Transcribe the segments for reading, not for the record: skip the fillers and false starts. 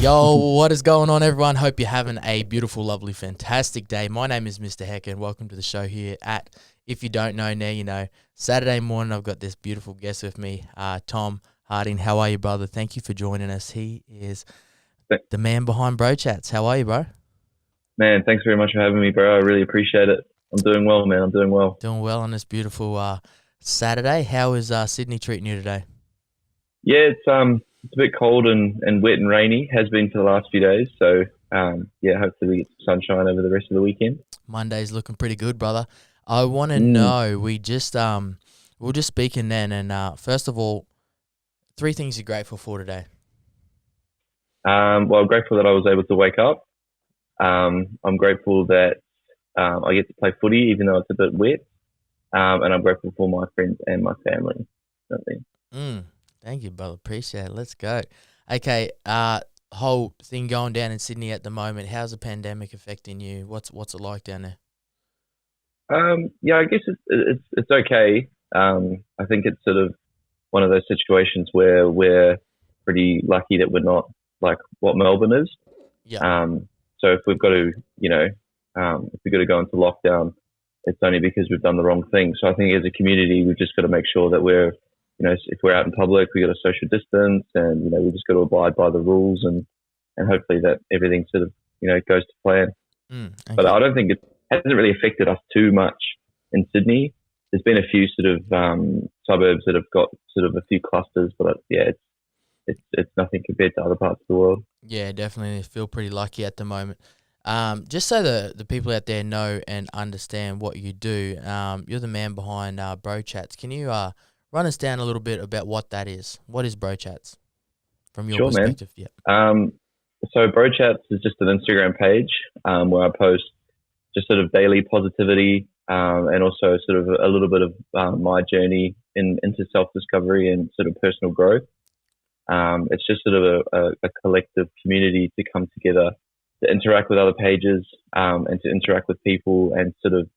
Yo, what is going on, everyone? Hope you're having a beautiful, lovely, fantastic day. My name is Mr. Heck, and welcome to the show here at If You Don't Know, Now You Know. Saturday morning, I've got this beautiful guest with me, Tom Harding. How are you, brother? Thank you for joining us. He is the man behind Bro Chats. How are you, bro? Man, thanks very much for having me, bro. I really appreciate it. I'm doing well, man. I'm doing well. Doing well on this beautiful Saturday. How is Sydney treating you today? Yeah, it's a bit cold and wet and rainy. Has been for the last few days. So yeah, hopefully we get some sunshine over the rest of the weekend. Monday's looking pretty good, brother. I want to Mm. know. We were just speaking then, and first of all, 3 things you're grateful for today. Well, I'm grateful that I was able to wake up. I'm grateful that I get to play footy, even though it's a bit wet. And I'm grateful for my friends and my family. Definitely. Thank you, brother. Appreciate it. Let's go. Okay, whole thing going down in Sydney at the moment. How's the pandemic affecting you? What's it like down there? Yeah, I guess it's okay. I think it's sort of one of those situations where we're pretty lucky that we're not like what Melbourne is. Yeah. So if we've got to, if we've got to go into lockdown, it's only because we've done the wrong thing. So I think as a community, we've just got to make sure that we're, if we're out in public, we got to social distance, and we just got to abide by the rules, and hopefully that everything sort of goes to plan. Okay. But I don't think it hasn't really affected us too much in Sydney. There's been a few sort of suburbs that have got sort of a few clusters, but yeah, it's nothing compared to other parts of the world. Yeah, definitely feel pretty lucky at the moment. Just so the people out there know and understand what you do, you're the man behind Bro Chats. Can you run us down a little bit about what that is? What is Bro Chats from your Sure, perspective? man. Yeah. So Bro Chats is just an Instagram page where I post just sort of daily positivity and also sort of a little bit of my journey into self-discovery and sort of personal growth. It's just sort of a collective community to come together to interact with other pages and to interact with people and sort of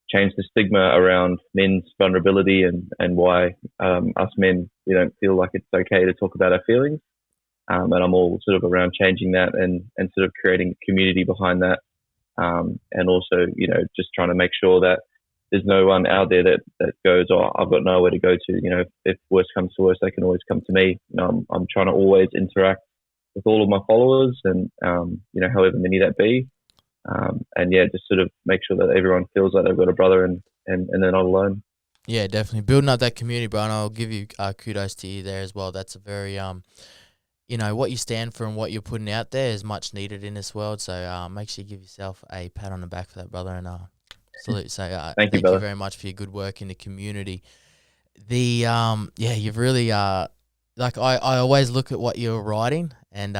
change the stigma around men's vulnerability and why us men, we don't feel like it's okay to talk about our feelings. And I'm all sort of around changing that and sort of creating a community behind that. And also, just trying to make sure that there's no one out there that goes, oh, I've got nowhere to go to. If worst comes to worst, they can always come to me. I'm trying to always interact with all of my followers and, however many that be. And yeah, just sort of make sure that everyone feels like they've got a brother and they're not alone. Yeah, definitely building up that community, bro. And I'll give you kudos to you there as well. That's a very what you stand for and what you're putting out there is much needed in this world. So make sure you give yourself a pat on the back for that, brother, and salute. So Thank you, thank brother. you very much for your good work in the community. You've really like I always look at what you're writing and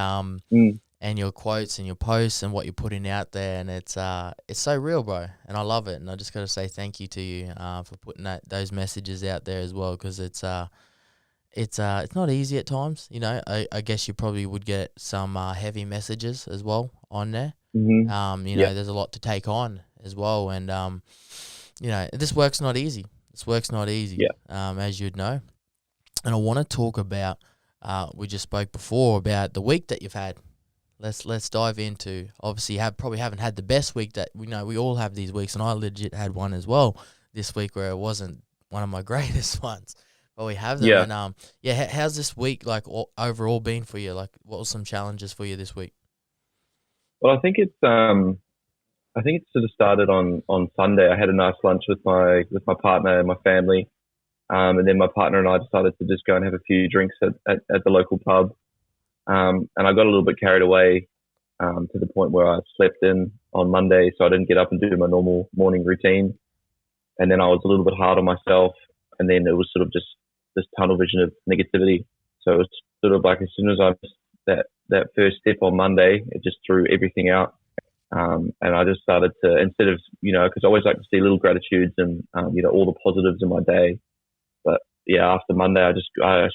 and your quotes and your posts and what you're putting out there, and it's so real, bro, and I love it. And I just got to say thank you to you for putting those messages out there as well, because it's not easy at times. I guess you probably would get some heavy messages as well on there. Mm-hmm. There's a lot to take on as well, and this work's not easy. Yeah. As you'd know. And I want to talk about. We just spoke before about the week that you've had. Let's dive into. Obviously, you probably haven't had the best week that we know. We all have these weeks, and I legit had one as well this week where it wasn't one of my greatest ones. But we have them. Yeah. And how's this week overall been for you? Like, what were some challenges for you this week? Well, I think it's sort of started on Sunday. I had a nice lunch with my partner and my family, and then my partner and I decided to just go and have a few drinks at the local pub. And I got a little bit carried away to the point where I slept in on Monday, so I didn't get up and do my normal morning routine. And then I was a little bit hard on myself, and then it was sort of just this tunnel vision of negativity. So it was sort of like as soon as I missed that first step on Monday, it just threw everything out. And I just started to, instead of, because I always like to see little gratitudes and, all the positives in my day. But yeah, after Monday, I just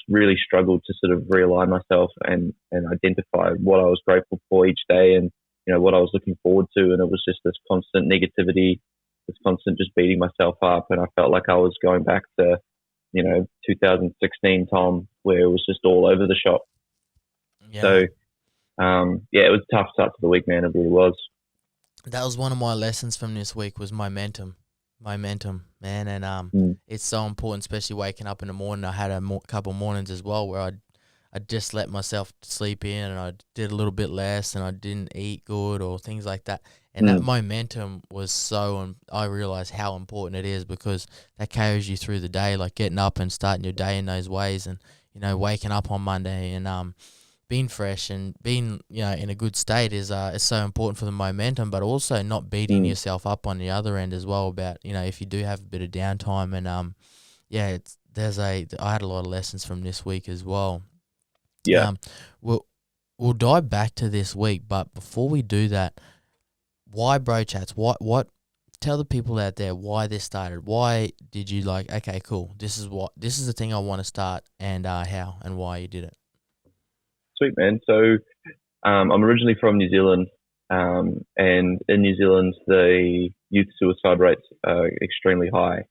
really struggled to sort of realign myself and identify what I was grateful for each day and, what I was looking forward to. And it was just this constant negativity, this constant just beating myself up. And I felt like I was going back to, 2016 Tom, where it was just all over the shop. Yeah. So Yeah, it was a tough start to the week, man. It really was. That was one of my lessons from this week was momentum, man, and Mm, it's so important, especially waking up in the morning. I had a couple mornings as well where I just let myself sleep in and I did a little bit less and I didn't eat good or things like that. And that mm, momentum was I realized how important it is because that carries you through the day, like getting up and starting your day in those ways and, waking up on Monday and being fresh and being in a good state is so important for the momentum, but also not beating mm. yourself up on the other end as well about if you do have a bit of downtime and yeah it's there's a I had a lot of lessons from this week as well. Yeah, um we'll dive back to this week, but before we do that, why bro chats? What tell the people out there why this started. Why did you like, okay, cool, this is the thing I want to start, and how and why you did it? sweet, man. So I'm originally from New Zealand, and in New Zealand, the youth suicide rates are extremely high.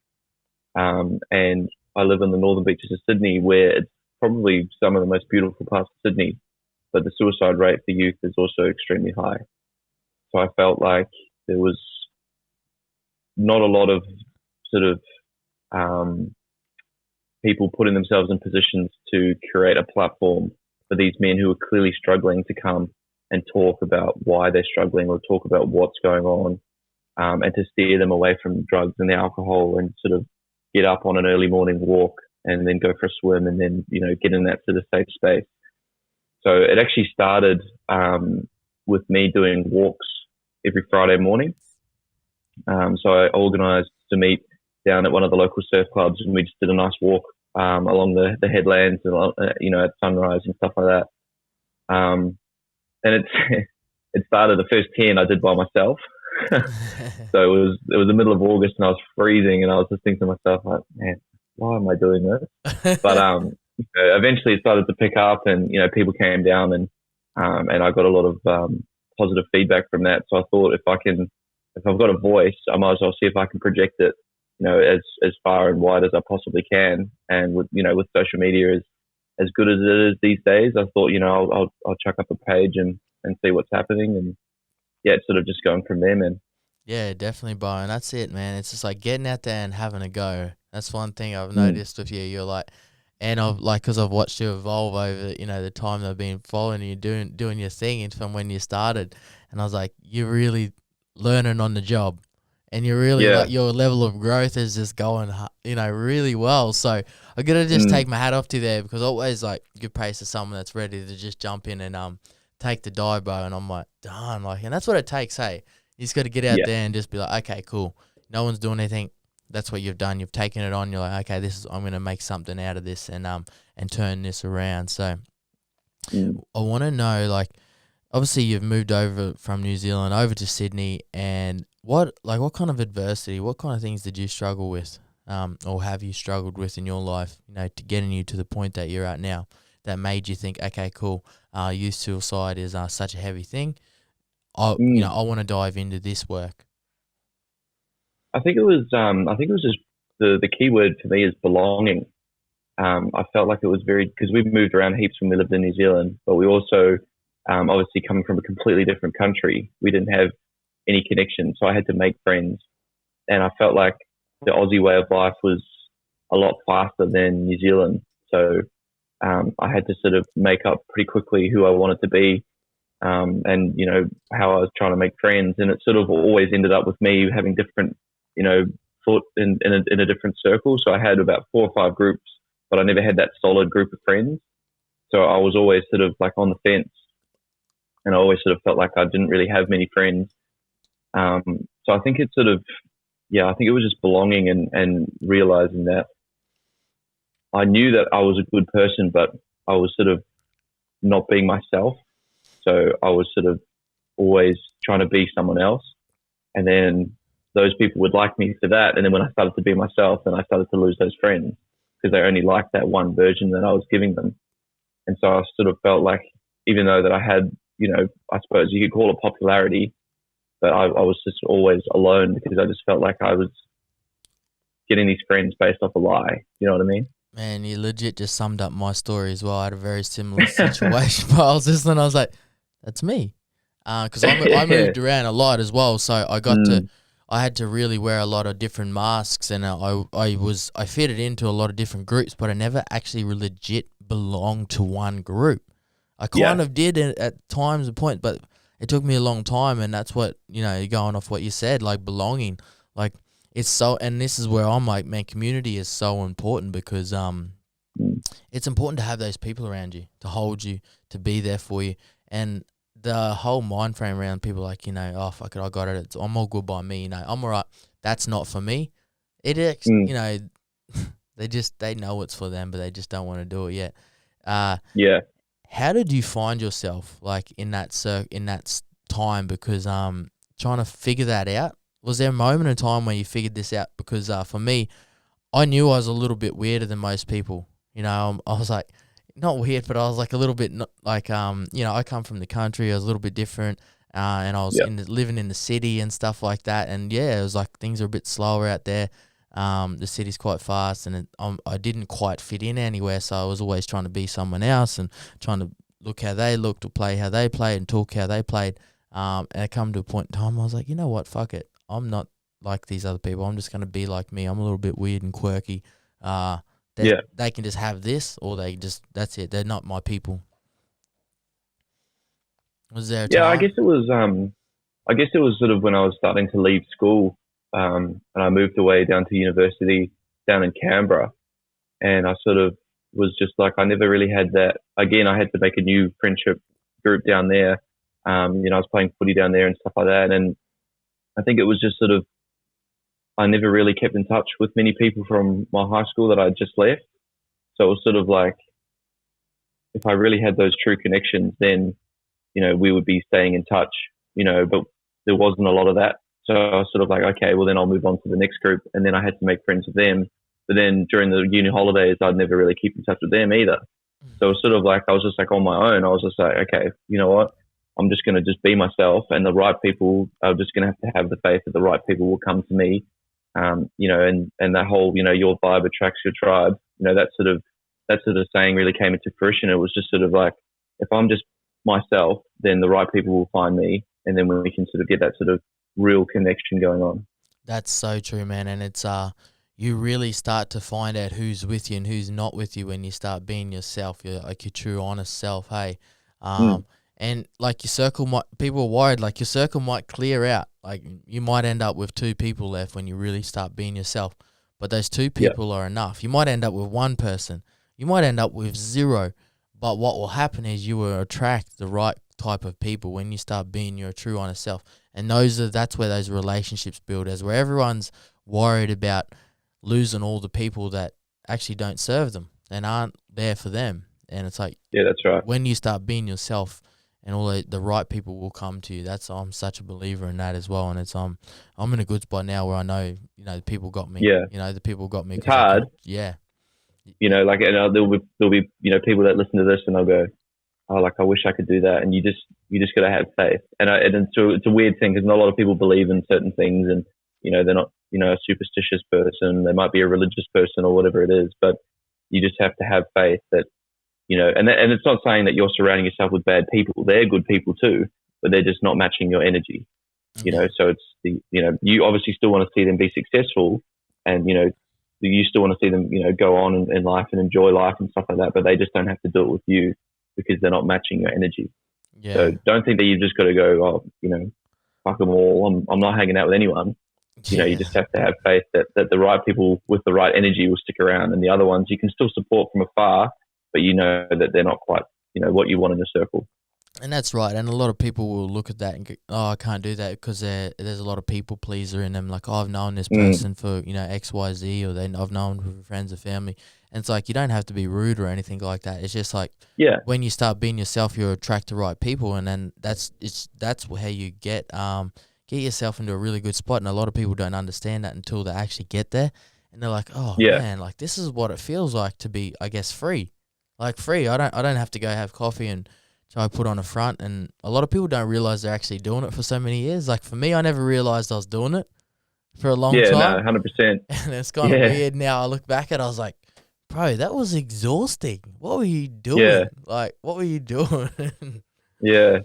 And I live in the northern beaches of Sydney, where it's probably some of the most beautiful parts of Sydney, but the suicide rate for youth is also extremely high. So I felt like there was not a lot of sort of um, people putting themselves in positions to create a platform for these men who are clearly struggling to come and talk about why they're struggling or talk about what's going on, and to steer them away from drugs and alcohol and sort of get up on an early morning walk and then go for a swim and then, get in that sort of safe space. So it actually started with me doing walks every Friday morning. So I organised to meet down at one of the local surf clubs, and we just did a nice walk along the headlands, and at sunrise and stuff like that. And it's it started the first 10 I did by myself. So it was the middle of August and I was freezing, and I was just thinking to myself, like, man, why am I doing this? But eventually it started to pick up, and people came down, and I got a lot of positive feedback from that. So I thought, if I've got a voice, I might as well see if I can project it, as far and wide as I possibly can. And with social media as good as it is these days, I thought, I'll chuck up a page and see what's happening, and yeah, it's sort of just going from there, man. Yeah, definitely, bro. And that's it, man. It's just like getting out there and having a go. That's one thing I've Mm, noticed with you. You're like, and I've like, because I've watched you evolve over, the time I've been following you, doing your thing, and from when you started. And I was like, you're really learning on the job, and you're really yeah. like your level of growth is just going, really well. So I gotta just Mm, take my hat off to you there because I always like give praise to someone that's ready to just jump in and take the dive, bro. And I'm like, darn, like, and that's what it takes, hey. You just got to get out yeah. there and just be like, okay, cool. No one's doing anything. That's what you've done. You've taken it on. You're like, okay, I'm gonna make something out of this and turn this around. So Mm. I want to know, like, obviously you've moved over from New Zealand over to Sydney, and what kind of adversity, what kind of things did you struggle with, or have you struggled with in your life, to getting you to the point that you're at now, that made you think, okay, cool, youth suicide is such a heavy thing. Mm. I want to dive into this work. I think it was just the key word for me is belonging. I felt like it was very, because we moved around heaps when we lived in New Zealand, but we also, obviously coming from a completely different country, we didn't have any connection. So I had to make friends, and I felt like the Aussie way of life was a lot faster than New Zealand. So I had to sort of make up pretty quickly who I wanted to be, and how I was trying to make friends, and it sort of always ended up with me having different, foot in a different circle. So I had about 4 or 5 groups, but I never had that solid group of friends. So I was always sort of like on the fence, and I always sort of felt like I didn't really have many friends. So I think it's sort of, yeah, I think it was just belonging and realizing that I knew that I was a good person, but I was sort of not being myself. So I was sort of always trying to be someone else. And then those people would like me for that. And then when I started to be myself, then I started to lose those friends because they only liked that one version that I was giving them. And so I sort of felt like, even though that I had, I suppose you could call it popularity, but I was just always alone because I just felt like I was getting these friends based off a lie. You know what I mean? Man, you legit just summed up my story as well. I had a very similar situation, but I was listening. I was like, That's me. Because I moved around a lot as well, so I had to really wear a lot of different masks, and I fitted into a lot of different groups, but I never actually legit belonged to one group. I kind of did at times a point, but it took me a long time, and that's what, going off what you said, like belonging, like it's so, and this is where I'm like, man, community is so important because it's important to have those people around you, to hold you, to be there for you, and the whole mind frame around people like, oh, fuck it, I got it, I'm all good by me, I'm all right. That's not for me. They know it's for them, but they just don't want to do it yet. How did you find yourself like in that time? Because trying to figure that out. Was there a moment in time where you figured this out? Because for me, I knew I was a little bit weirder than most people. I was like, not weird, but I was like a little bit like I come from the country. I was a little bit different, and I was living in the city and stuff like that. And it was like things are a bit slower out there. The city's quite fast, and I didn't quite fit in anywhere. So I was always trying to be someone else and trying to look how they looked, or play how they played, and talk how they played. And I come to a point in time, I was like, you know what, fuck it. I'm not like these other people. I'm just gonna be like me. I'm a little bit weird and quirky. They can just have this, or that's it. They're not my people. Was there a time? I guess it was sort of when I was starting to leave school, and I moved away down to university down in Canberra, and I sort of was just like, I never really had that. Again, I had to make a new friendship group down there. I was playing footy down there and stuff like that, and I think it was just sort of, I never really kept in touch with many people from my high school that I just left. So it was sort of like, if I really had those true connections, then, we would be staying in touch, but there wasn't a lot of that. So I was sort of like, okay, well then I'll move on to the next group. And then I had to make friends with them. But then during the uni holidays, I'd never really keep in touch with them either. So it was sort of like, I was just like on my own. I was just like, okay, you know what? I'm just going to just be myself, and the right people are just going to have the faith that the right people will come to me. And that whole, your vibe attracts your tribe, that sort of saying really came into fruition. It was just sort of like, if I'm just myself, then the right people will find me. And then when we can sort of get that sort of real connection going on. That's so true, man. And it's, you really start to find out who's with you and who's not with you when you start being yourself, your true, honest self. Hey, and like people are worried, like your circle might clear out. Like you might end up with 2 people left when you really start being yourself. But those 2 people are enough. You might end up with 1 person. You might end up with 0. But what will happen is you will attract the right type of people when you start being your true, honest self. And that's where those relationships build, as where everyone's worried about losing all the people that actually don't serve them and aren't there for them. And it's like, that's right. When you start being yourself, and all the right people will come to you. I'm such a believer in that as well. And it's I'm in a good spot now where I know, the people got me. Yeah. The people got me. It's hard. Yeah. Like, and there'll be people that listen to this and they'll go, oh, like, I wish I could do that. And you just got to have faith. And it's a weird thing because not a lot of people believe in certain things, and, they're not, a superstitious person. They might be a religious person or whatever it is, but you just have to have faith that, and it's not saying that you're surrounding yourself with bad people. They're good people too, but they're just not matching your energy. So it's you obviously still want to see them be successful, and, you still want to see them, go on in life and enjoy life and stuff like that, but they just don't have to do it with you because they're not matching your energy. Yeah. So don't think that you've just got to go, fuck them all. I'm not hanging out with anyone. You just have to have faith that the right people with the right energy will stick around, and the other ones you can still support from afar, but that they're not quite, what you want in a circle. And that's right. And a lot of people will look at that and go, oh, I can't do that because there's a lot of people pleaser in them. Like, oh, I've known this person for, X, Y, Z, or I've known for friends or family. And it's like, you don't have to be rude or anything like that. It's just like, when you start being yourself, you attract the right people. And then that's how you get yourself into a really good spot. And a lot of people don't understand that until they actually get there. And they're like, oh, man, like this is what it feels like to be, I guess, free. Like free. I don't have to go have coffee and try to put on a front. And a lot of people don't realize they're actually doing it for so many years. Like for me, I never realized I was doing it for a long time. Yeah, no, 100%. And it's kind of weird now. I look back at it, I was like, bro, that was exhausting. What were you doing? Yeah. Like, what were you doing? Yeah.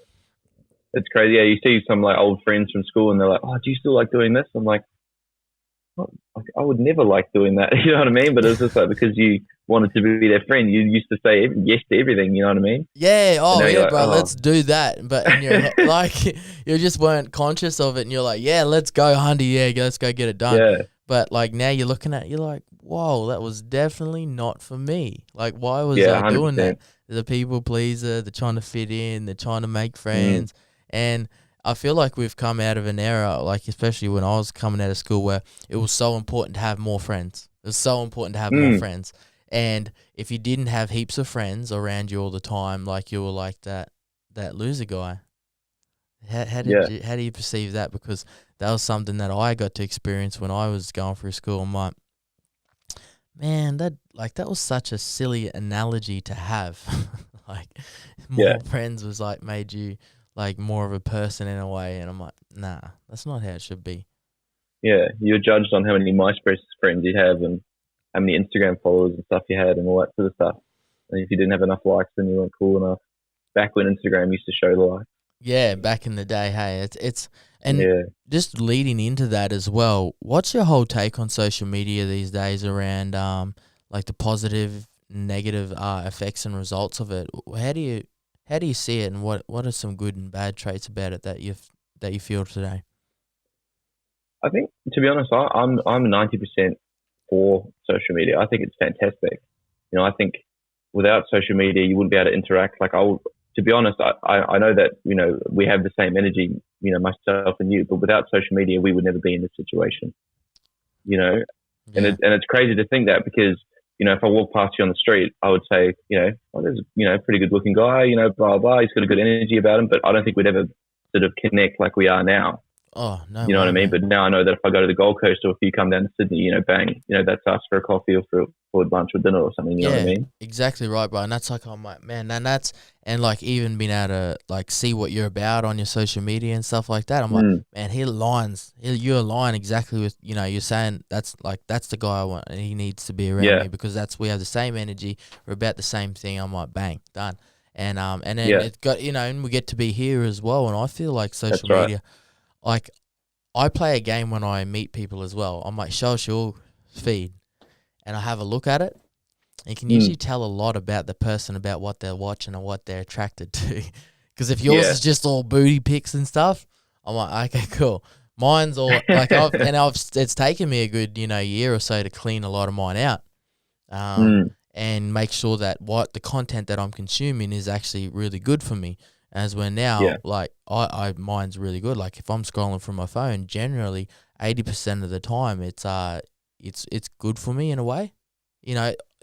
It's crazy. Yeah, you see some like old friends from school, and they're like, "Oh, do you still like doing this?" I'm like, "What? Like, I would never like doing that." You know what I mean? But it's just like because you wanted to be their friend, you used to say yes to everything. You know what I mean? Yeah, And oh now you're yeah, like, bro, "Oh, let's do that. But in your head, like, you just weren't conscious of it, and you're like, yeah, let's go, Hundy, yeah, let's go get it done. yeah, But like now you're looking at it, you're like, whoa, that was definitely not for me. Like, why was yeah, I hundred doing that? percent." The people pleaser, they're trying to fit in, they're trying to make Mm, friends, and I feel like we've come out of an era, like especially when I was coming out of school, where it was so important to have more friends. It was so important to have more mm, friends, and if you didn't have heaps of friends around you all the time, like you were like that loser guy. yeah, How do you perceive that? Because that was something that I got to experience when I was going through school. I'm like, man, that was such a silly analogy to have. Like yeah, more friends was like made you like more of a person in a way, and I'm like, nah, that's not how it should be. yeah. You're judged on how many MySpace friends you have and how many Instagram followers and stuff you had and all that sort of stuff. And if you didn't have enough likes, then you weren't cool enough. Back when Instagram used to show the likes. Yeah, back in the day, hey, it's and Yeah. just leading into that as well. What's your whole take on social media these days around like the positive, negative effects and results of it? How do you see it, and what are some good and bad traits about it that you feel today? I think, to be honest, I'm 90% for social media. I think it's fantastic. I think without social media, you wouldn't be able to interact. Like to be honest, I know that we have the same energy, myself and you, but without social media, we would never be in this situation. You know, and Yeah, it's crazy to think that because if I walk past you on the street, I would say, oh, there's a pretty good looking guy, blah blah. He's got a good energy about him, but I don't think we'd ever sort of connect like we are now. oh no You know what I way, mean? man. But now I know that if I go to the Gold Coast or if you come down to Sydney, bang, that's us for a coffee or for lunch or dinner or something. You know what I Yeah, mean? exactly right, bro. And that's like, I'm like, man, and like even being able to like see what you're about on your social media and stuff like that. I'm like, Mm, man, you align exactly with, you're saying that's the guy I want, and he needs to be around yeah, me because we have the same energy, we're about the same thing. I'm like, bang, done. And then yeah, it got, and we get to be here as well. And I feel like that's social right. media, like I play a game when I meet people as well. I might show us your feed and I have a look at it. You can usually Mm, tell a lot about the person, about what they're watching and what they're attracted to. Because if yours yeah, is just all booty pics and stuff, I'm like, okay, cool. Mine's all like it's taken me a good year or so to clean a lot of mine out, mm, and make sure that what the content that I'm consuming is actually really good for me. As we're now, yeah, like I mine's really good. Like if I'm scrolling from my phone, generally 80% of the time it's good for me in a way. You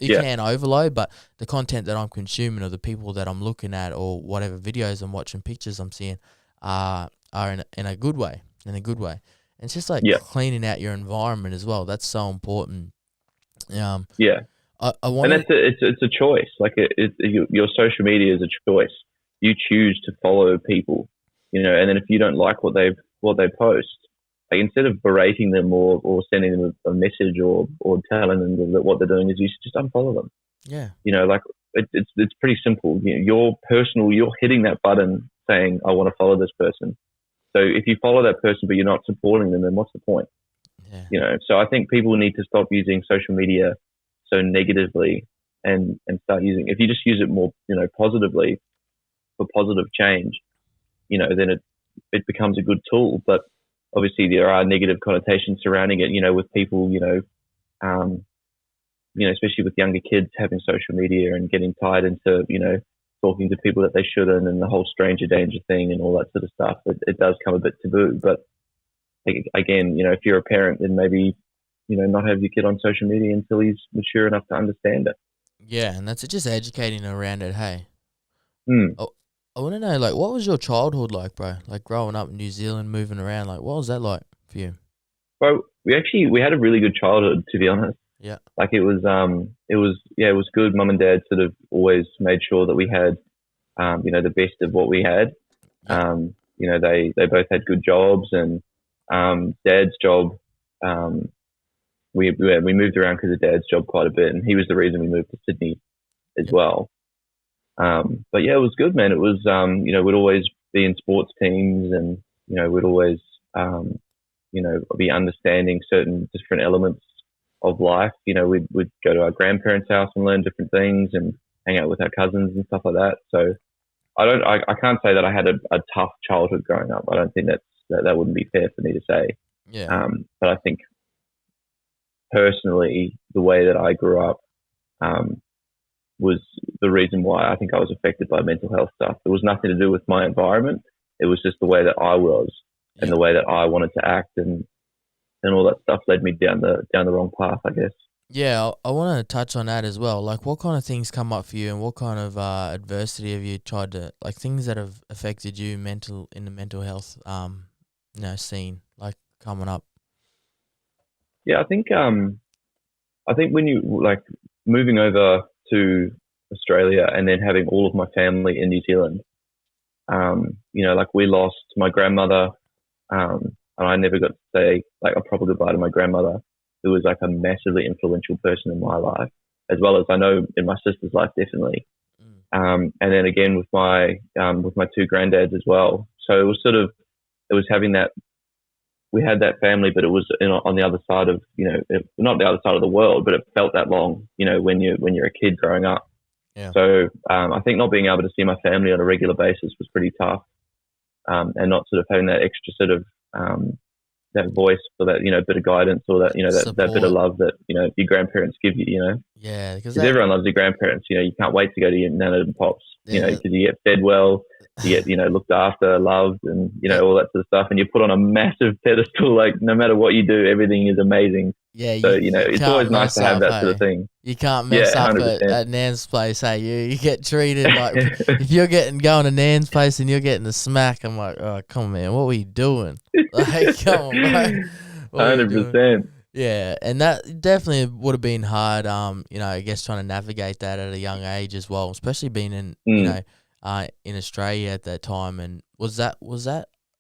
yeah, can overload, but the content that I'm consuming or the people that I'm looking at or whatever videos I'm watching, pictures I'm seeing, are in a good way. In a good way. And it's just like yeah, cleaning out your environment as well. That's so important. Um, yeah. I And want that's to. it's a choice. Like your social media is a choice. You choose to follow people, and then if you don't like what they post, like instead of berating them or sending them a message or telling them that what they're doing is you should just unfollow them. Yeah, Like it's pretty simple. You're hitting that button saying I want to follow this person. So if you follow that person but you're not supporting them, then what's the point? yeah, So I think people need to stop using social media so negatively and start using, if you just use it more positively for positive change, then it becomes a good tool. But obviously there are negative connotations surrounding it, with people, um, especially with younger kids having social media and getting tied into talking to people that they shouldn't, and the whole stranger danger thing and all that sort of stuff. It does come a bit taboo. But again, if you're a parent, then maybe not have your kid on social media until he's mature enough to understand it. yeah, and that's it. Just educating around it. Hey, Hmm. oh, I want to know, like, what was your childhood like, bro? Like growing up in New Zealand, moving around. Like, what was that like for you? Well, we had a really good childhood, to be honest. Yeah, Like it was good. Mum and dad sort of always made sure that we had the best of what we had. yeah, They both had good jobs, and dad's job, um, we moved around because of dad's job quite a bit, and he was the reason we moved to Sydney as yeah, well. But yeah, it was good, man. It was we'd always be in sports teams, and we'd always be understanding certain different elements of life. We'd go to our grandparents' house and learn different things and hang out with our cousins and stuff like that. So I can't say that I had a tough childhood growing up. I don't think that wouldn't be fair for me to say. Yeah. But I think personally, the way that I grew up was the reason why I think I was affected by mental health stuff. It was nothing to do with my environment. It was just the way that I was and the way that I wanted to act, and all that stuff led me down the wrong path, I guess. Yeah, I want to touch on that as well. Like, what kind of things come up for you, and what kind of adversity have you tried to, like, things that have affected you in the mental health scene, like, coming up? Yeah, I think when you, like, moving over to Australia and then having all of my family in New Zealand, like, we lost my grandmother, and I never got to say, like, a proper goodbye to my grandmother, who was, like, a massively influential person in my life, as well as I know in my sister's life, definitely. And then again with my two granddads as well. So it was having that. We had that family, but it was on the other side of, not the other side of the world, but it felt that long, when you're a kid growing up. Yeah. So I think not being able to see my family on a regular basis was pretty tough, and not sort of having that extra sort of that voice for that, bit of guidance, or that, that bit of love that, your grandparents give you, Yeah, because everyone loves your grandparents. You can't wait to go to your nana and pops, because you get fed well, you get, looked after, loved, and, all that sort of stuff. And you're put on a massive pedestal, like, no matter what you do, everything is amazing. Yeah. So, it's always nice to have that sort of thing. You can't mess up at Nan's place, hey? You get treated like, if you're going to Nan's place and you're getting the smack, I'm like, oh, come on, man, what were you doing? Like, come on, bro. 100%. Yeah, and that definitely would have been hard, I guess trying to navigate that at a young age as well, especially being in, in Australia at that time. And was that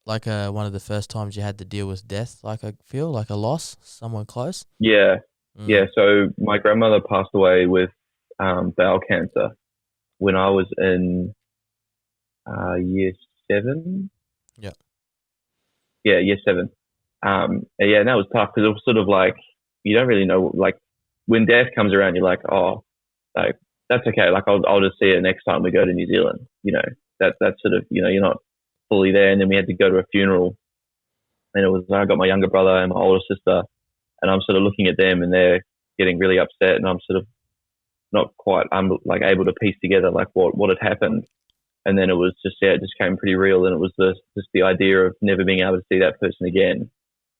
like one of the first times you had to deal with death, like, I feel like a loss, someone close? Yeah. Yeah, so my grandmother passed away with bowel cancer when I was in year 7. Yeah. Yeah, year 7. And that was tough because it was sort of like, you don't really know, like, when death comes around, you're like, oh, like, that's okay. Like, I'll just see it next time we go to New Zealand. That's sort of, you're not fully there. And then we had to go to a funeral, and I got my younger brother and my older sister, and I'm sort of looking at them, and they're getting really upset, and I'm sort of not quite, I'm like able to piece together like what had happened. And then it was just, it just came pretty real. And it was just the idea of never being able to see that person again.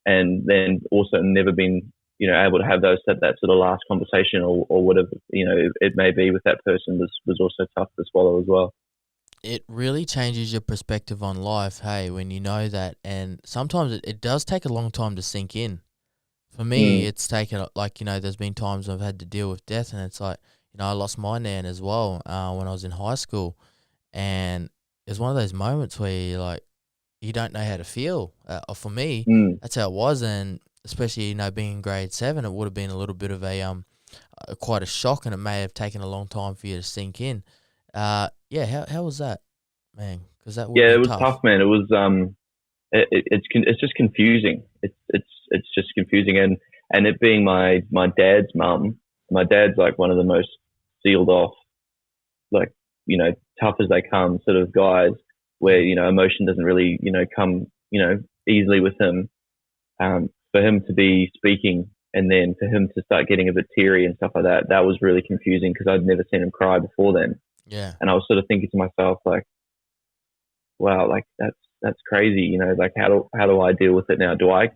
And then also never been, able to have that sort of last conversation or whatever, it may be with that person was also tough to swallow as well. It really changes your perspective on life, hey, when you know that. And sometimes it does take a long time to sink in. For me, it's taken, like, there's been times I've had to deal with death, and it's like, I lost my nan as well when I was in high school. And it's one of those moments where you're like, you don't know how to feel. For me, that's how it was. And especially, being in grade 7, it would have been a little bit of quite a shock, and it may have taken a long time for you to sink in. How was that, man? Because that it was tough, man. It was it's just confusing. It's just confusing, and it being my dad's mum. My dad's like one of the most sealed off, like, tough as they come sort of guys, where emotion doesn't really come easily with him. For him to be speaking, and then for him to start getting a bit teary and stuff like that, that was really confusing because I'd never seen him cry before then. Yeah. And I was sort of thinking to myself, like, wow, like, that's crazy, like, how do I deal with it now? Do I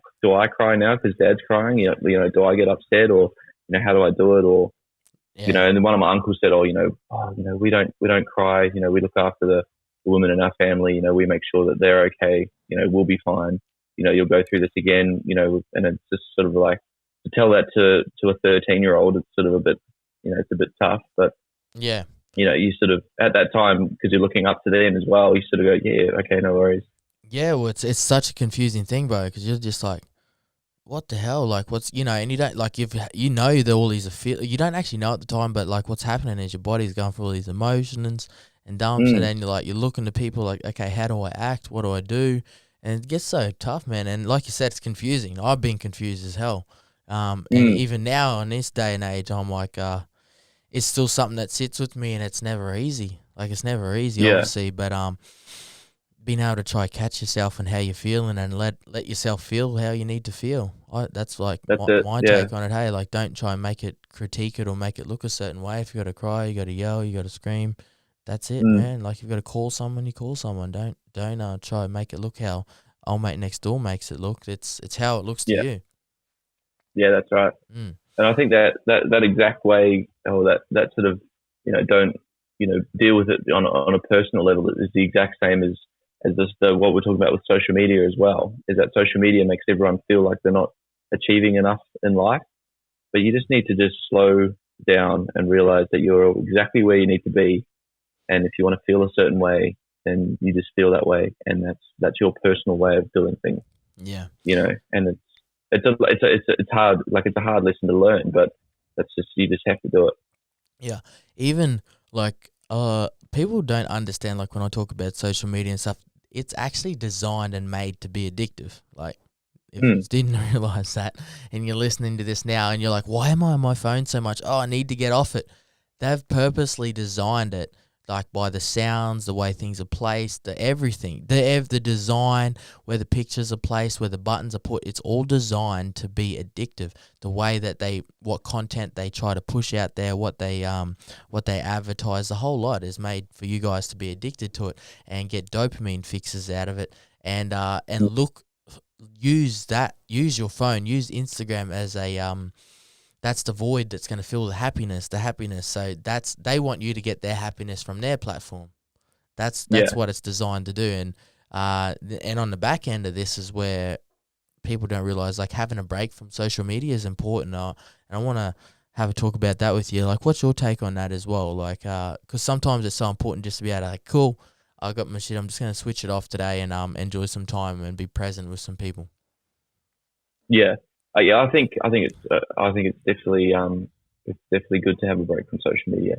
cry now because Dad's crying? Do I get upset, or how do I do it? Or and then one of my uncles said, we don't cry, we look after the women in our family, we make sure that they're okay, we'll be fine, you'll go through this again, and it's just sort of like, to tell that to a 13-year-old, it's sort of a bit, it's a bit tough, but yeah. You sort of, at that time, because you're looking up to them as well, you sort of go, yeah, okay, no worries. Yeah, well, it's such a confusing thing, bro, because you're just like, what the hell? Like, what's, and you don't, like, you know that all these are you don't actually know at the time, but like what's happening is your body's going through all these emotions and dumps, and then you're looking to people like, okay, how do I act? What do I do? And it gets so tough, man. And like you said, it's confusing. I've been confused as hell. And even now in this day and age, I'm like, it's still something that sits with me, and it's never easy. Like, it's never easy, obviously, but being able to try catch yourself and how you're feeling, and let yourself feel how you need to feel. That's like my take on it. Hey, like, don't try and critique it or make it look a certain way. If you got to cry, you got to yell, you got to scream. That's it, man. Like, you've got to call someone, you call someone. Don't try and make it look how old mate next door makes it look. It's how it looks to you. Yeah, that's right. And I think that exact way, or that sort of, don't, deal with it on a personal level is the exact same as what we're talking about with social media as well, is that social media makes everyone feel like they're not achieving enough in life. But you just need to just slow down and realize that you're exactly where you need to be. And if you want to feel a certain way, then you just feel that way. And that's your personal way of doing things. Yeah. And it's hard, like it's a hard lesson to learn, but you just have to do it. Yeah. Even like, people don't understand, like when I talk about social media and stuff, it's actually designed and made to be addictive. Like, if you didn't realize that, and you're listening to this now and you're like, why am I on my phone so much? Oh, I need to get off it. They've purposely designed it, like by the sounds, the way things are placed, everything, the design, where the pictures are placed, where the buttons are put. It's all designed to be addictive. The way that what content they try to push out there, what they advertise, the whole lot is made for you guys to be addicted to it and get dopamine fixes out of it, and use your phone, use Instagram as a that's the void that's going to fill the happiness. So they want you to get their happiness from their platform. That's what it's designed to do. And on the back end of this is where people don't realize, like, having a break from social media is important. And I want to have a talk about that with you. Like, what's your take on that as well? Like, because sometimes it's so important just to be able to, like, cool, I got my shit, I'm just going to switch it off today and enjoy some time and be present with some people. Yeah. I think it's definitely good to have a break from social media.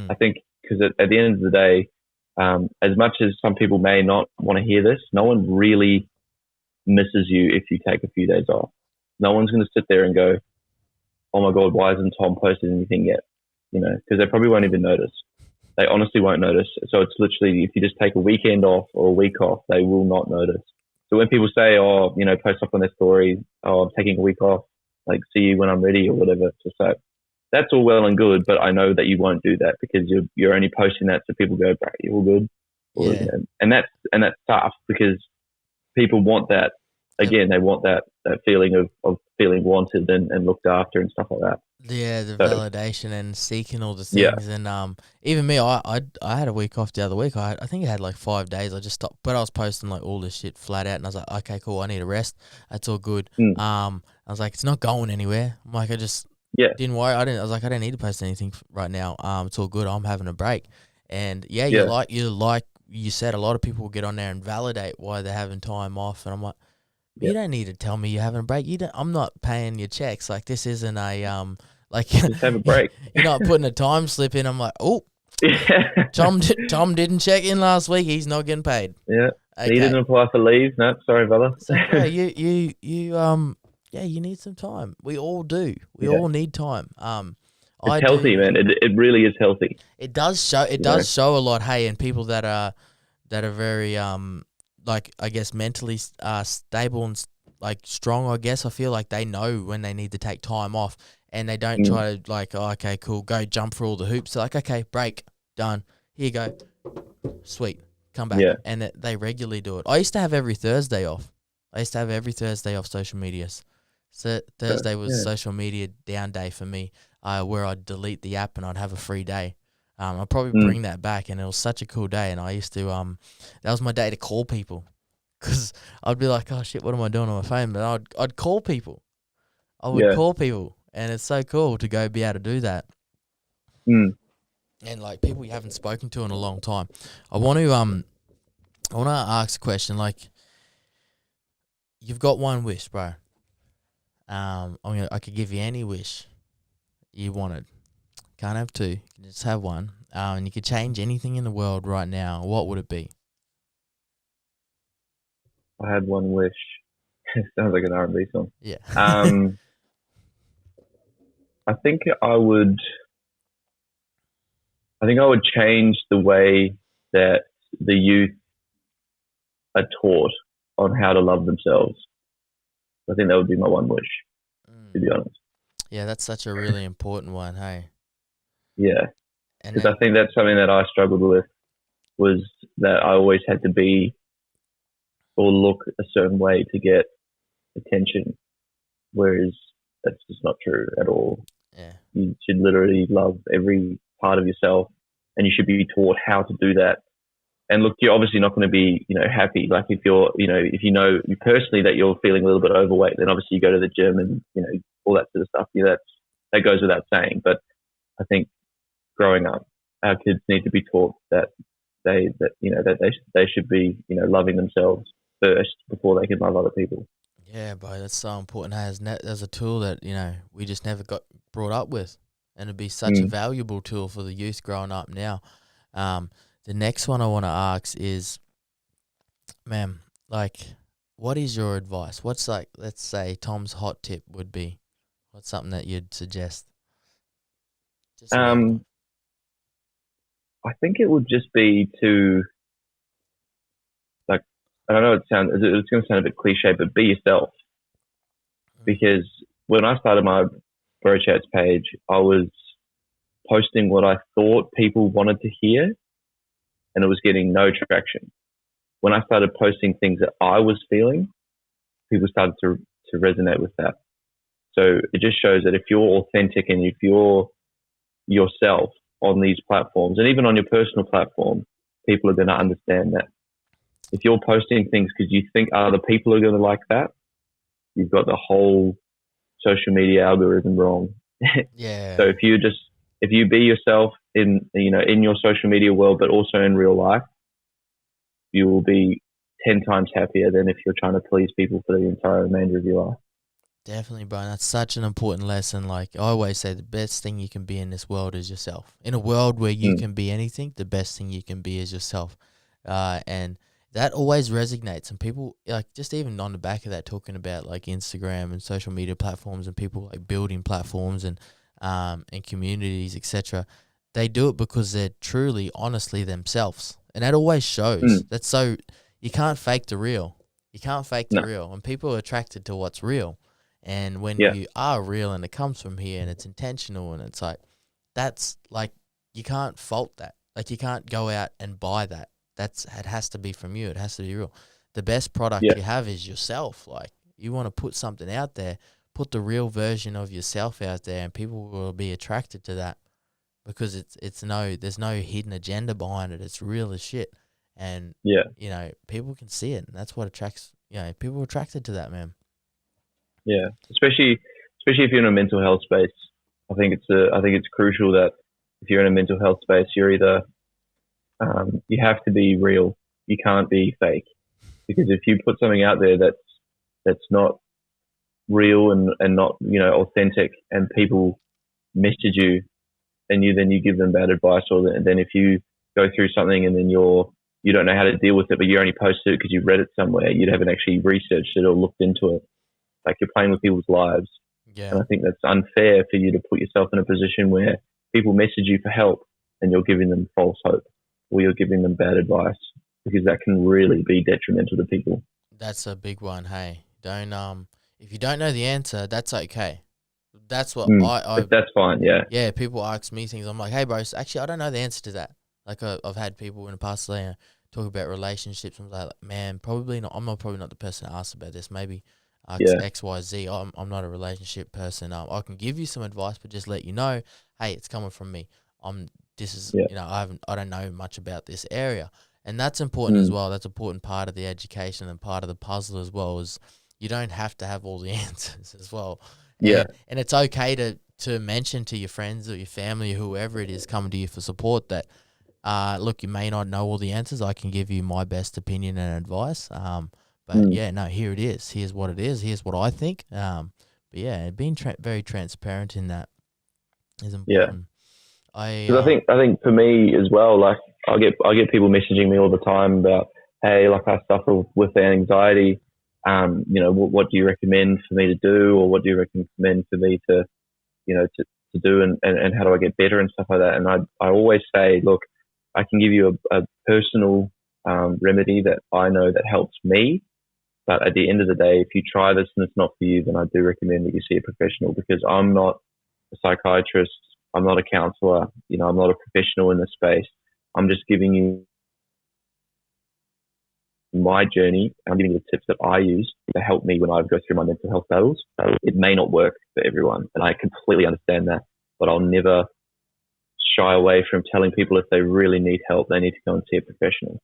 I think because at the end of the day, as much as some people may not want to hear this, no one really misses you if you take a few days off. No one's going to sit there and go, "Oh my God, why hasn't Tom posted anything yet?" Because they probably won't even notice. They honestly won't notice. So it's literally, if you just take a weekend off or a week off, they will not notice. So when people say, post up on their story, I'm taking a week off, like, see you when I'm ready or whatever. So that's all well and good, but I know that you won't do that because you're only posting that so people go, "Bro, you're all good." Yeah. And that's tough because people want that. Again, they want that feeling of feeling wanted and looked after and stuff like that. Yeah, the validation and seeking all the things. Yeah. And even me, I had a week off the other week. I think I had like 5 days. I just stopped, but I was posting like all this shit flat out, and I was like, okay, cool, I need a rest. That's all good. I was like, it's not going anywhere. I'm like, I just didn't worry. I don't need to post anything right now. It's all good. I'm having a break. And you like you said, a lot of people will get on there and validate why they're having time off, and I'm like, you don't need to tell me you're having a break. I'm not paying your checks. Like, this isn't a like, just have a break. You're not putting a time slip in. I'm like, oh, Tom didn't check in last week. He's not getting paid. Yeah, okay. He didn't apply for leave. No, sorry, brother. So you need some time. We all do. We all need time. It's healthy, man. It really is healthy. It does show. It does show a lot. Hey, and people that are very like, I guess, mentally stable and like strong, I guess, I feel like they know when they need to take time off, and they don't try to like, oh, okay, cool, go jump through all the hoops. They're like, okay, break, done, here you go, sweet, come back. And they regularly do it. I used to have every Thursday off. Social medias. So Thursday was social media down day for me, where I'd delete the app and I'd have a free day. I'll probably bring that back, and it was such a cool day. And I used to, that was my day to call people, because I'd be like, oh shit, what am I doing on my phone? But I'd call people. I would call people, and it's so cool to go be able to do that. And like people you haven't spoken to in a long time. I want to ask a question. Like, you've got one wish, bro. I could give you any wish you wanted. Can't have two. You can just have one. And you could change anything in the world right now. What would it be? I had one wish. Sounds like an R&B song. Yeah. I think I would. I think I would change the way that the youth are taught on how to love themselves. I think that would be my one wish, to be honest. Yeah, that's such a really important one, hey? Yeah, because I think that's something that I struggled with, was that I always had to be or look a certain way to get attention, whereas that's just not true at all. Yeah. You should literally love every part of yourself, and you should be taught how to do that. And look, you're obviously not going to be, happy. Like if you're, if you know personally that you're feeling a little bit overweight, then obviously you go to the gym and, all that sort of stuff. That goes without saying. But I think growing up, our kids need to be taught that they should be, loving themselves first before they can love other people. Yeah, bro, that's so important. There's a tool that, we just never got brought up with. And it'd be such a valuable tool for the youth growing up now. The next one I want to ask is, ma'am, what is your advice? What's let's say Tom's hot tip would be? What's something that you'd suggest? I think it would just be to, I don't know, it's going to sound a bit cliche, but be yourself. Because when I started my Bro Chats page, I was posting what I thought people wanted to hear, and it was getting no traction. When I started posting things that I was feeling, people started to resonate with that. So it just shows that if you're authentic and if you're yourself on these platforms, and even on your personal platform, people are going to understand that. If you're posting things because you think other people are going to like that, you've got the whole social media algorithm wrong. Yeah. So if you be yourself in your social media world, but also in real life, you will be 10 times happier than if you're trying to please people for the entire remainder of your life. Definitely, bro. That's such an important lesson. Like I always say, the best thing you can be in this world is yourself. In a world where you can be anything, the best thing you can be is yourself. And that always resonates. And people, just even on the back of that, talking about Instagram and social media platforms and people building platforms and communities, etc. They do it because they're truly, honestly themselves. And that always shows. That's so, you can't fake the real. You can't fake the real. And people are attracted to what's real. And when you are real and it comes from here and it's intentional and it's that's you can't fault that. You can't go out and buy that. It has to be from you. It has to be real. The best product you have is yourself. You want to put something out there, put the real version of yourself out there, and people will be attracted to that because there's no hidden agenda behind it. It's real as shit. And people can see it, and that's what attracts. People are attracted to that, man. Yeah, especially if you're in a mental health space. I think it's crucial that if you're in a mental health space, you're either you have to be real. You can't be fake, because if you put something out there that's not real and not authentic, and people message you, and you give them bad advice, or then if you go through something and then you don't know how to deal with it, but you only posted it because you read it somewhere, you haven't actually researched it or looked into it. You're playing with people's lives. Yeah. And I think that's unfair for you to put yourself in a position where people message you for help and you're giving them false hope, or you're giving them bad advice, because that can really be detrimental to people. That's a big one. Hey, if you don't know the answer, that's okay. That's what that's fine. Yeah. Yeah. People ask me things. I'm like, hey, bro, actually, I don't know the answer to that. I've had people in the past talk about relationships. I'm like, man, probably not. I'm probably not the person to ask about this. Maybe X, Y, Z. I'm not a relationship person. I can give you some advice, but just let you know, hey, it's coming from me. I don't know much about this area, and that's important as well. That's an important part of the education and part of the puzzle as well. Is you don't have to have all the answers as well. Yeah, and it's okay to mention to your friends or your family or whoever it is coming to you for support that, look, you may not know all the answers. I can give you my best opinion and advice. But here it is. Here's what it is. Here's what I think. But yeah, being very transparent in that is Yeah. important. I Because I think for me as well, like I get people messaging me all the time about, hey, like I suffer with anxiety. You know, what do you recommend for me to do, or what do you recommend for me to, you know, to do, and how do I get better and stuff like that. And I always say, look, I can give you a personal remedy that I know that helps me. But at the end of the day, if you try this and it's not for you, then I do recommend that you see a professional, because I'm not a psychiatrist. I'm not a counselor. You know, I'm not a professional in this space. I'm just giving you my journey. I'm giving you the tips that I use to help me when I go through my mental health battles. So it may not work for everyone, and I completely understand that. But I'll never shy away from telling people if they really need help, they need to go and see a professional.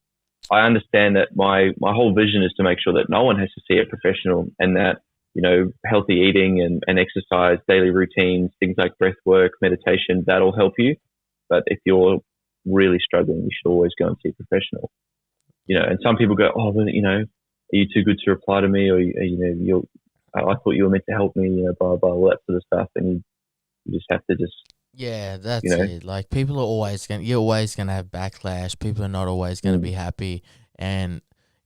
I understand that my whole vision is to make sure that no one has to see a professional, and that, you know, healthy eating and exercise, daily routines, things like breath work, meditation, that'll help you. But if you're really struggling, you should always go and see a professional. You know, and some people go, oh, well, you know, are you too good to reply to me? Or, you know, I thought you were meant to help me, you know, blah, blah, all that sort of stuff. And you just have to just, Yeah, you that's know, it. Like people are always you're always gonna have backlash. People are not always gonna be mm, happy, and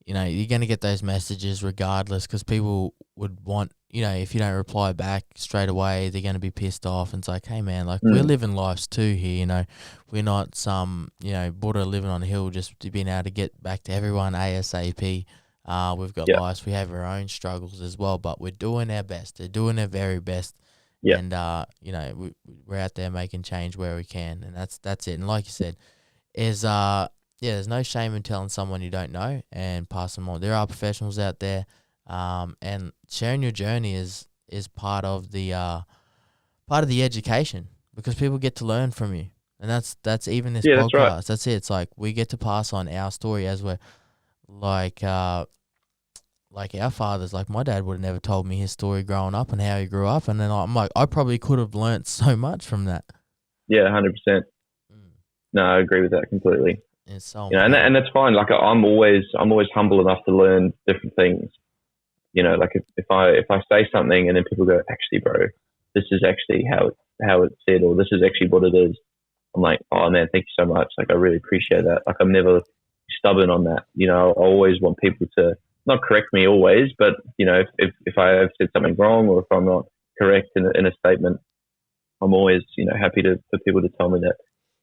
you know you're gonna get those messages regardless because people would want, you know, if you don't reply back straight away, they're gonna be pissed off. And it's like, hey man, like we're mm, living lives too here. You know, we're not some, you know, Buddha living on a hill just being able to get back to everyone ASAP. We've got yeah, lives. We have our own struggles as well, but we're doing our best. They're doing their very best, yeah, and you know we're out there making change where we can, and that's it. And like you said, is yeah, there's no shame in telling someone you don't know and pass them on. There are professionals out there, and sharing your journey is part of the education, because people get to learn from you, and that's even this yeah, that's right. podcast. That's it. It's like we get to pass on our story as we're like like our fathers, like my dad would have never told me his story growing up and how he grew up, and then I'm like, I probably could have learnt so much from that. Yeah, 100%. Mm. No, I agree with that completely. It's so You know, important. and that's fine. Like I'm always humble enough to learn different things. You know, like if I say something and then people go, actually, bro, this is actually how it's said, or this is actually what it is. I'm like, oh man, thank you so much. Like I really appreciate that. Like I'm never stubborn on that. You know, I always want people to not correct me always, but you know, if I have said something wrong, or if I'm not correct in a statement, I'm always, you know, happy for people to tell me that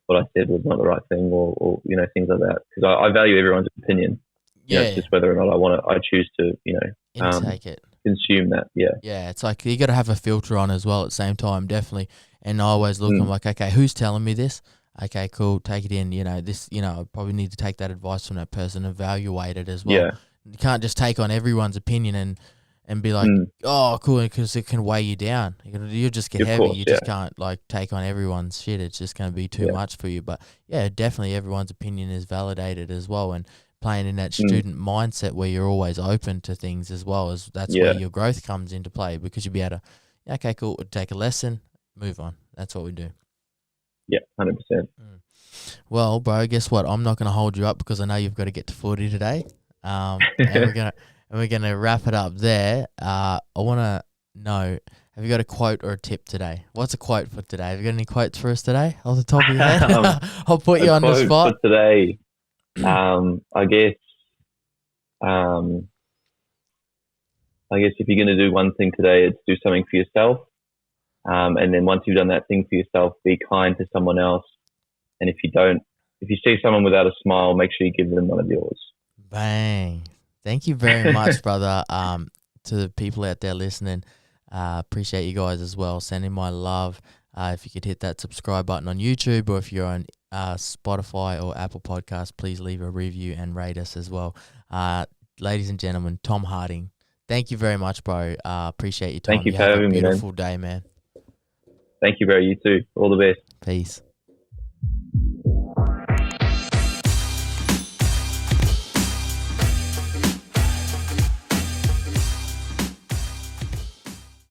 what I said was not the right thing, or you know, things like that, because I value everyone's opinion. You know, it's Yeah, just whether or not I choose to, you know, intake it. consume that. Yeah. Yeah, it's like you got to have a filter on as well at the same time, definitely. And I always look, I'm Mm, like, okay, who's telling me this? Okay, cool, take it in. You know, this, you know, I probably need to take that advice from that person, evaluate it as well. yeah. You can't just take on everyone's opinion and be like, Mm, oh, cool, because it can weigh you down. You'll just get of heavy. course. You Yeah. just can't like take on everyone's shit. It's just going to be too Yeah. much for you. But yeah, definitely everyone's opinion is validated as well. And playing in that Mm, student mindset where you're always open to things as well, as that's where yeah. your growth comes into play, because you'll be able to, yeah, okay, cool, take a lesson, move on. That's what we do. Yeah. 100%. Mm. Well, bro, guess what? I'm not going to hold you up because I know you've got to get to footy today. And we're gonna wrap it up there. I want to know, have you got a quote or a tip today? What's a quote for today? Have you got any quotes for us today off the top of your head? I'll put A you on the quote for spot. today. I guess. Um, I guess if you're going to do one thing today, it's do something for yourself. And then once you've done that thing for yourself, be kind to someone else. And if you see someone without a smile, make sure you give them one of yours. Bang. Thank you very much, brother. To the people out there listening, appreciate you guys as well. Sending my love. If you could hit that subscribe button on YouTube, or if you're on Spotify or Apple Podcasts, please leave a review and rate us as well. Ladies and gentlemen, Tom Harding, thank you very much, bro. Appreciate your Thank time. you You for have a having me, man. beautiful day, man. Thank you, bro. You too. All the best. Peace.